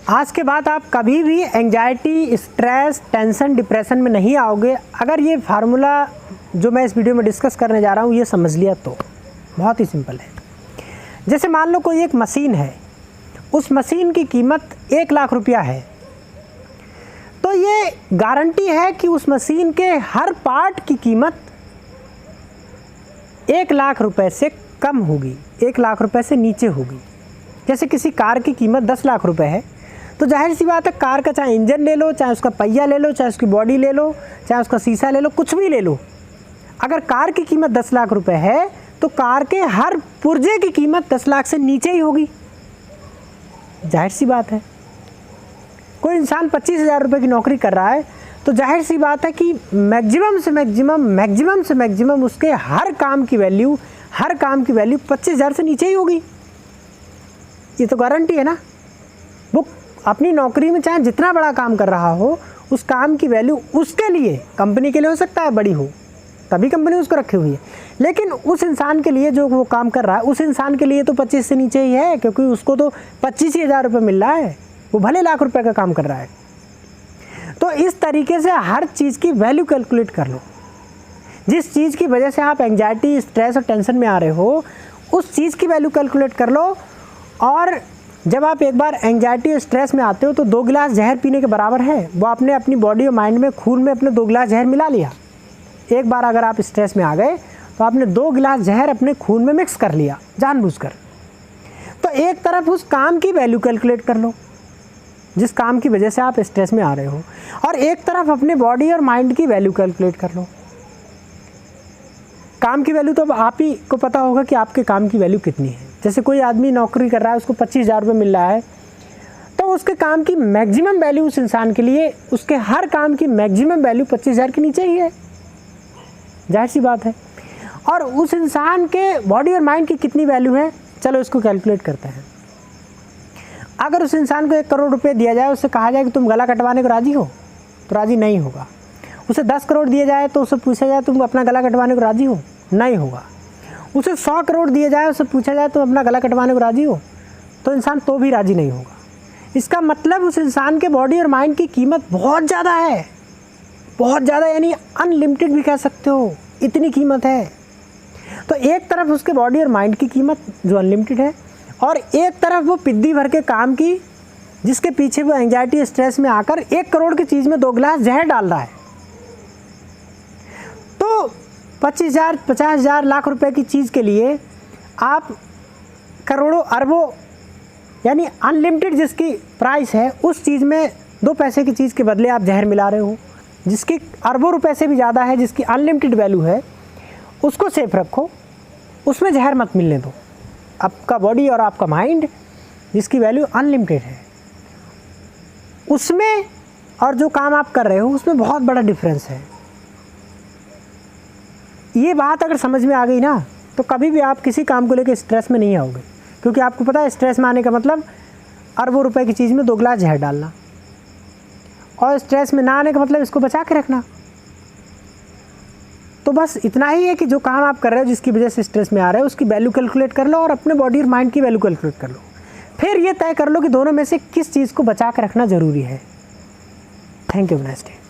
आज के बाद आप कभी भी एंजाइटी, स्ट्रेस, टेंशन, डिप्रेशन में नहीं आओगे अगर ये फार्मूला जो मैं इस वीडियो में डिस्कस करने जा रहा हूँ ये समझ लिया तो। बहुत ही सिंपल है। जैसे मान लो कोई एक मशीन है, उस मशीन की कीमत 1 लाख रुपया है, तो ये गारंटी है कि उस मशीन के हर पार्ट की कीमत 1 लाख रुपए से कम होगी, 1 लाख रुपए से नीचे होगी। जैसे किसी कार की कीमत 10 लाख रुपए है, तो जाहिर सी बात है कार का चाहे इंजन ले लो, चाहे उसका पहिया ले लो, चाहे उसकी बॉडी ले लो, चाहे उसका शीशा ले लो, कुछ भी ले लो, अगर कार की कीमत 10 लाख रुपए है तो कार के हर पुर्जे की कीमत 10 लाख से नीचे ही होगी। जाहिर सी बात है। कोई इंसान 25,000 रुपये की नौकरी कर रहा है तो जाहिर सी बात है कि मैक्सिमम से मैक्सिमम उसके हर काम की वैल्यू 25,000 से नीचे ही होगी। ये तो गारंटी है ना। वो अपनी नौकरी में चाहे जितना बड़ा काम कर रहा हो, उस काम की वैल्यू उसके लिए, कंपनी के लिए हो सकता है बड़ी हो, तभी कंपनी उसको रखी हुई है, लेकिन उस इंसान के लिए जो वो काम कर रहा है उस इंसान के लिए तो 25 से नीचे ही है, क्योंकि उसको तो 25,000 रुपये मिल रहा है, वो भले लाख रुपए का काम कर रहा है। तो इस तरीके से हर चीज़ की वैल्यू कैलकुलेट कर लो। जिस चीज़ की वजह से आप एंजाइटी, स्ट्रेस और टेंशन में आ रहे हो, उस चीज़ की वैल्यू कैलकुलेट कर लो। और जब आप एक बार एंजाइटी और स्ट्रेस में आते हो तो 2 गिलास जहर पीने के बराबर है। वो आपने अपनी बॉडी और माइंड में, खून में अपने 2 गिलास जहर मिला लिया। एक बार अगर आप स्ट्रेस में आ गए तो आपने 2 गिलास जहर अपने खून में मिक्स कर लिया जानबूझकर। तो एक तरफ उस काम की वैल्यू कैलकुलेट कर लो जिस काम की वजह से आप स्ट्रेस में आ रहे हो, और एक तरफ अपने बॉडी और माइंड की वैल्यू कैलकुलेट कर लो। काम की वैल्यू तो अब आप ही को पता होगा कि आपके काम की वैल्यू कितनी है। जैसे कोई आदमी नौकरी कर रहा है, उसको 25,000 रुपये मिल रहा है, तो उसके काम की मैक्सिमम वैल्यू उस इंसान के लिए, उसके हर काम की मैक्सिमम वैल्यू 25,000 के नीचे ही है। जाहिर सी बात है। और उस इंसान के बॉडी और माइंड की कितनी वैल्यू है, चलो इसको कैलकुलेट करते हैं। अगर उस इंसान को 1 करोड़ रुपये दिया जाए, उससे कहा जाए कि तुम गला कटवाने को राजी हो, तो राजी नहीं होगा। उसे 10 करोड़ दिए जाए तो उससे पूछा जाए तुम अपना गला कटवाने को राजी हो, नहीं होगा। उसे 100 करोड़ दिए जाए, उससे पूछा जाए तुम अपना गला कटवाने को राजी हो, तो इंसान तो भी राजी नहीं होगा। इसका मतलब उस इंसान के बॉडी और माइंड की कीमत बहुत ज़्यादा है, बहुत ज़्यादा, यानी अनलिमिटेड भी कह सकते हो, इतनी कीमत है। तो एक तरफ उसके बॉडी और माइंड की कीमत जो अनलिमिटेड है, और एक तरफ वो पिद्दी भर के काम की जिसके पीछे वो एंजाइटी, स्ट्रेस में आकर 1 करोड़ की चीज़ में 2 गिलास जहर डाल रहा है। तो 25,000, 50,000, लाख रुपए की चीज़ के लिए आप करोड़ों, अरबों, यानी अनलिमिटेड जिसकी प्राइस है, उस चीज़ में 2 पैसे की चीज़ के बदले आप जहर मिला रहे हो, जिसकी अरबों रुपए से भी ज़्यादा है, जिसकी अनलिमिटेड वैल्यू है, उसको सेफ रखो, उसमें जहर मत मिलने दो। आपका बॉडी और आपका माइंड जिसकी वैल्यू अनलिमिटेड है, उसमें और जो काम आप कर रहे हो उसमें बहुत बड़ा डिफरेंस है। ये बात अगर समझ में आ गई ना, तो कभी भी आप किसी काम को लेकर स्ट्रेस में नहीं आओगे, क्योंकि आपको पता है स्ट्रेस में आने का मतलब अरबों रुपए की चीज़ में 2 गिलास जहर डालना, और स्ट्रेस में ना आने का मतलब इसको बचा के रखना। तो बस इतना ही है कि जो काम आप कर रहे हो, जिसकी वजह से स्ट्रेस में आ रहे हो, उसकी वैल्यू कैलकुलेट कर लो और अपने बॉडी और माइंड की वैल्यू कैलकुलेट कर लो। फिर ये तय कर लो कि दोनों में से किस चीज़ को बचा के रखना ज़रूरी है। Thank you, next day.